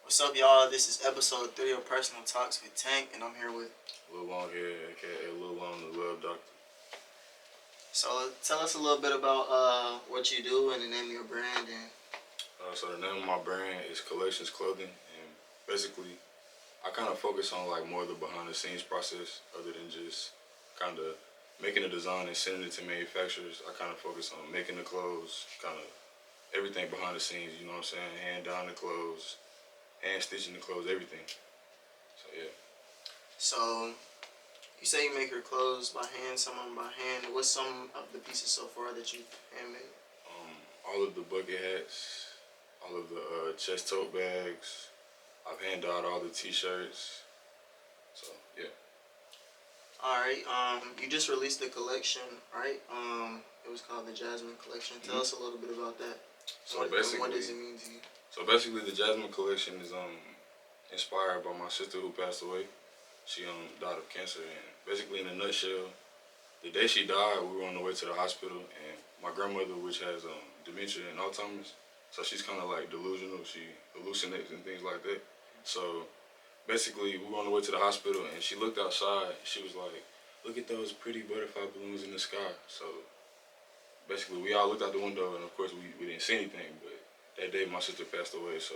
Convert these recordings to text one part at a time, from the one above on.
What's up, y'all? This is episode 3 of Personal Talks with Tank, and I'm here with Lil Longhead, aka Lil Long, the Love Doctor. So tell us a little bit about what you do and the name of your brand. And So the name of my brand is Collections Clothing, and basically, I kind of focus on like more of the behind the scenes process, other than just kind of making a design and sending it to manufacturers. I kind of focus on making the clothes, kind of everything behind the scenes. You know what I'm saying? Hand dyeing the clothes, hand stitching the clothes, everything. So yeah. so you say you make your clothes by hand, some of them by hand. What's some of the pieces so far that you've handmade? All of the bucket hats, all of the chest tote bags. I've hand dyed all the t-shirts. So yeah. All right. You just released the collection, right? It was called the Jasmine Collection. Tell us a little bit about that. So what basically, does it mean to you? So basically, the Jasmine Collection is inspired by my sister who passed away. She died of cancer, and basically, in a nutshell, the day she died, we were on the way to the hospital, and my grandmother, which has dementia and Alzheimer's, so she's kind of like delusional. She hallucinates and things like that. So basically, we were on the way to the hospital, and she looked outside. She was like, "Look at those pretty butterfly balloons in the sky." So basically, we all looked out the window, and of course, we didn't see anything. But that day, my sister passed away, so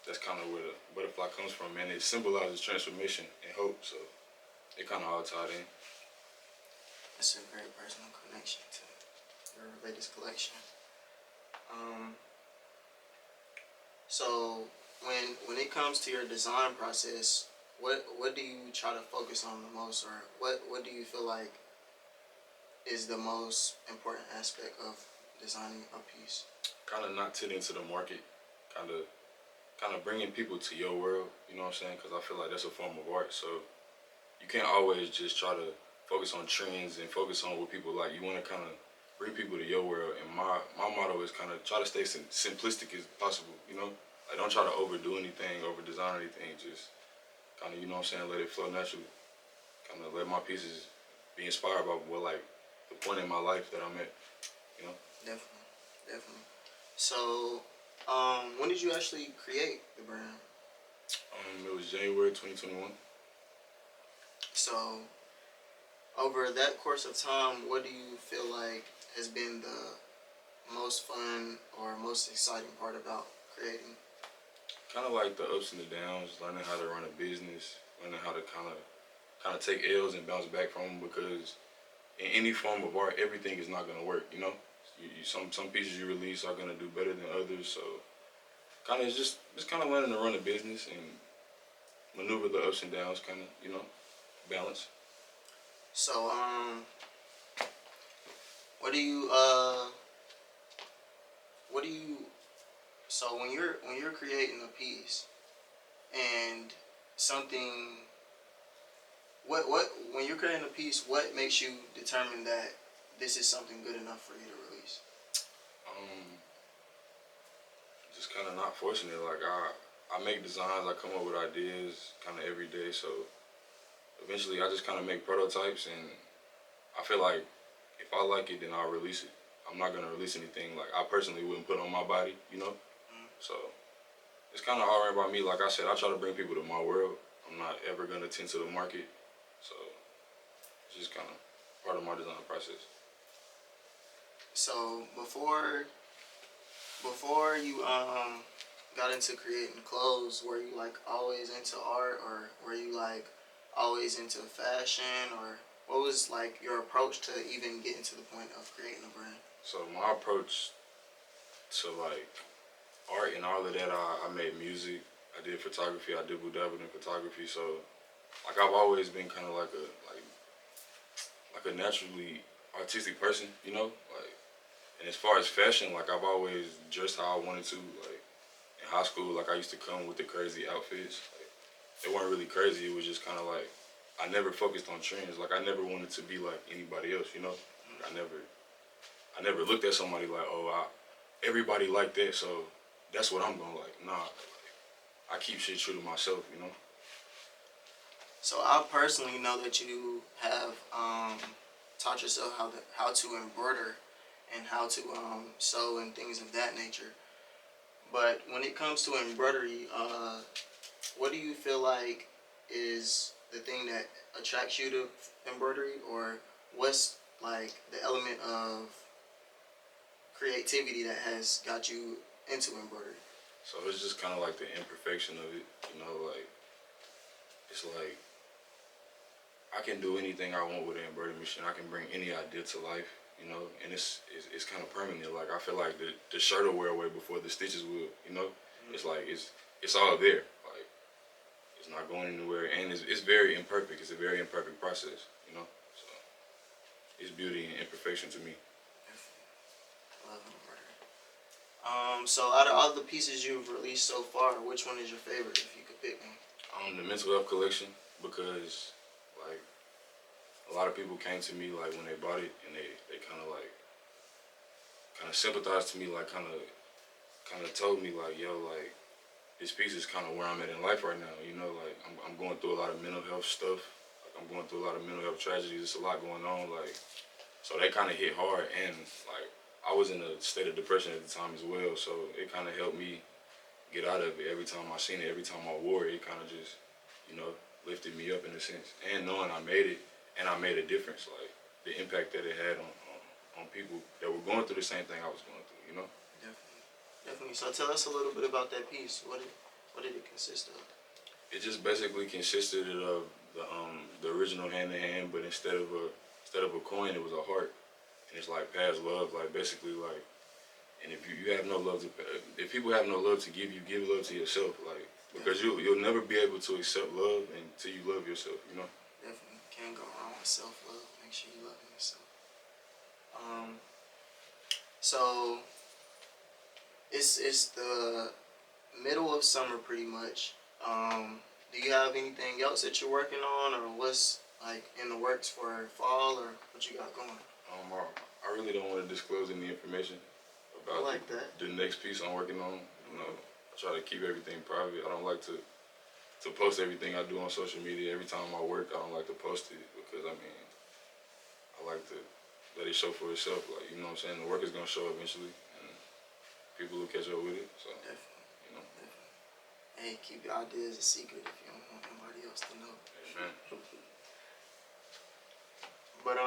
that's kind of where the butterfly comes from, and it symbolizes transformation and hope. So it kind of all tied in. It's a great personal connection to your latest collection. So when it comes to your design process, what do you try to focus on the most, or what do you feel like is the most important aspect of designing a piece? Kind of not tend into the market, kind of bringing people to your world. You know what I'm saying? Because I feel like that's a form of art. So you can't always just try to focus on trends and focus on what people like. You want to kind of bring people to your world. And my motto is kind of try to stay simplistic as possible. You know, like don't try to overdo anything, over design anything. Just kind of, you know what I'm saying, let it flow naturally. Kind of let my pieces be inspired by what, like, the point in my life that I'm at. You know. Definitely, definitely. So, when did you actually create the brand? It was January 2021. So, over that course of time, what do you feel like has been the most fun or most exciting part about creating? Kind of like the ups and the downs, learning how to run a business, learning how to kind of take L's and bounce back from them, because in any form of art, everything is not gonna work. You know, some pieces you release are gonna do better than others. So kind of just kind of learning to run a business and maneuver the ups and downs, kind of, you know, balance. So, what do you what do you so when you're creating a piece and something, what when you're creating a piece, what makes you determine that this is something good enough for you to release? Um, just kind of not forcing it. Like I make designs, I come up with ideas, kind of every day. So eventually, I just kind of make prototypes, and I feel like if I like it, then I'll release it. I'm not gonna release anything like I personally wouldn't put on my body, you know. So it's kind of hard by me. Like I said, I try to bring people to my world. I'm not ever gonna tend to the market. So it's just kind of part of my design process. So before you got into creating clothes, were you like always into art, or were you like always into fashion, or what was like your approach to even getting to the point of creating a brand? So my approach to like art and all of that, I made music. I did photography. I dabbled in photography. So like I've always been kind of like a naturally artistic person, you know. Like, and as far as fashion, like I've always dressed how I wanted to. Like in high school, like I used to come with the crazy outfits. Like they weren't really crazy. It was just kind of like I never focused on trends. Like I never wanted to be like anybody else, you know. Like, I never looked at somebody like, oh, everybody like that, so that's what I'm gonna like. Nah, like, I keep shit true to myself, you know. So I personally know that you have taught yourself how to embroider and how to sew and things of that nature. But when it comes to embroidery, what do you feel like is the thing that attracts you to embroidery, or what's like the element of creativity that has got you into embroidery? So it's just kind of like the imperfection of it, you know, like it's like I can do anything I want with an embroidery machine. I can bring any idea to life, you know, and it's kind of permanent. Like I feel like the shirt will wear away before the stitches will, you know. It's like it's all there. Like it's not going anywhere, and it's very imperfect. It's a very imperfect process, you know. So it's beauty and imperfection to me. Love embroidery. So out of all the pieces you've released so far, which one is your favorite, if you could pick one? The mental health collection, because like a lot of people came to me like when they bought it, and they kind of sympathized to me, like kind of told me like, yo, like this piece is kind of where I'm at in life right now, you know, like I'm going through a lot of mental health stuff, like I'm going through a lot of mental health tragedies. There's a lot going on, like so they kind of hit hard, and like I was in a state of depression at the time as well, so it kind of helped me get out of it. Every time I seen it, every time I wore it, it kind of just, you know, lifted me up in a sense. And knowing I made it and I made a difference, like the impact that it had on people that were going through the same thing I was going through, you know? Definitely, definitely. So tell us a little bit about that piece. What did it consist of? It just basically consisted of the original hand in hand, but instead of a coin, it was a heart, and it's like past love, like basically like. And if you have no love to, if people have no love to give you, give love to yourself, like because you'll never be able to accept love until you love yourself, you know. Definitely can't go wrong with self love. Make sure you love yourself. Um, so it's the middle of summer pretty much. Do you have anything else that you're working on, or what's like in the works for fall, or what you got going? I really don't want to disclose any information I about like that. the next piece I'm working on. You know, I try to keep everything private. I don't like to post everything I do on social media. Every time I work, I don't like to post it because I mean, I like to let it show for itself. Like you know what I'm saying, the work is gonna show eventually, and people will catch up with it. So Definitely, you know, definitely. Hey, keep your ideas a secret if you don't want nobody else to know. amen. But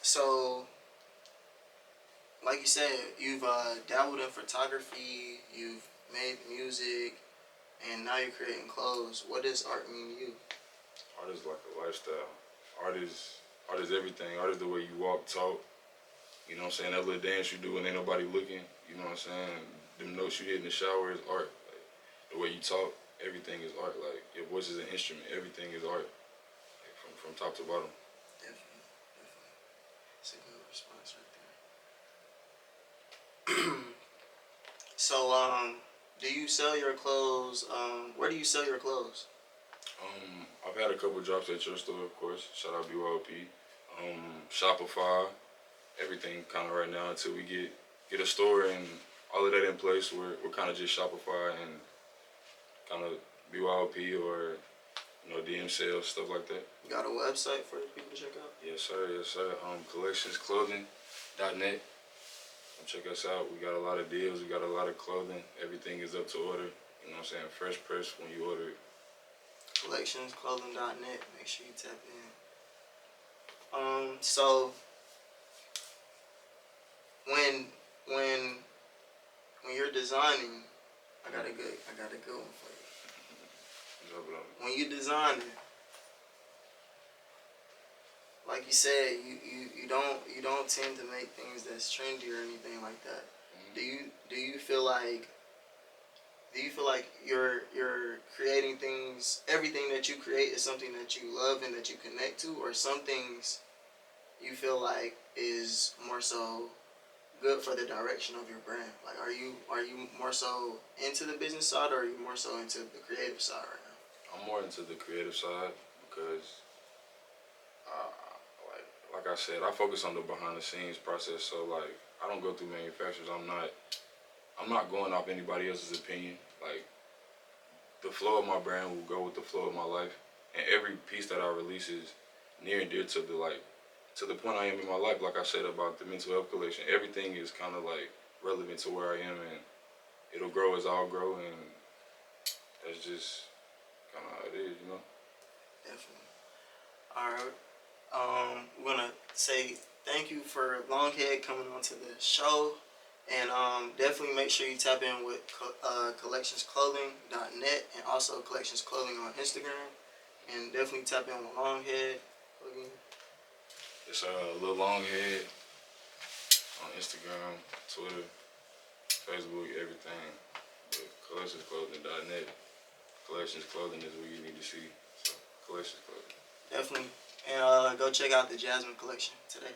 so like you said, you've dabbled in photography, you've made music, and now you're creating clothes. What does art mean to you? Art is like a lifestyle. Art is everything. Art is the way you walk, talk. You know what I'm saying? That little dance you do when ain't nobody looking. You know what I'm saying? Them notes you hit in the shower is art. Like, the way you talk, everything is art. Like your voice is an instrument. Everything is art. Like, from top to bottom. Definitely, definitely. It's a good response right there. So, do you sell your clothes? Where do you sell your clothes? I've had a couple drops at your store, of course. Shout out BYOP. Shopify. Everything kind of right now until we get a store and all of that in place. We're kind of just Shopify and kind of BYOP or DM sales, stuff like that. You got a website for the people to check out? Yes sir, yes sir. Collectionsclothing.net. Check us out. We got a lot of deals. We got a lot of clothing. Everything is up to order. You know what I'm saying? Fresh press when you order it. Collectionsclothing.net. Make sure you tap in. So when when you're designing, I got a good one for you. When you design it, like you said, you don't tend to make things that's trendy or anything like that. Mm-hmm. Do you feel like you're creating things, everything that you create is something that you love and that you connect to, or some things you feel like is more so good for the direction of your brand? Like are you more so into the business side, or are you more so into the creative side right now? I'm more into the creative side because like I said, I focus on the behind the scenes process. So like I don't go through manufacturers. I'm not going off anybody else's opinion. Like the flow of my brand will go with the flow of my life, and every piece that I release is near and dear to the point I am in my life. Like I said about the mental health collection, everything is kind of like relevant to where I am, it'll grow as I'll grow, and that's just kind of how it is, you know. Definitely. All right. We're gonna say thank you for Longhead coming onto the show, and definitely make sure you tap in with collectionsclothing.net and also Collections Clothing on Instagram, and definitely tap in with Longhead. It's Lil Longhead on Instagram, Twitter, Facebook, everything. But collectionsclothing.net. Collections Clothing is what you need to see. So, Collections Clothing. Definitely, and go check out the Jasmine Collection today.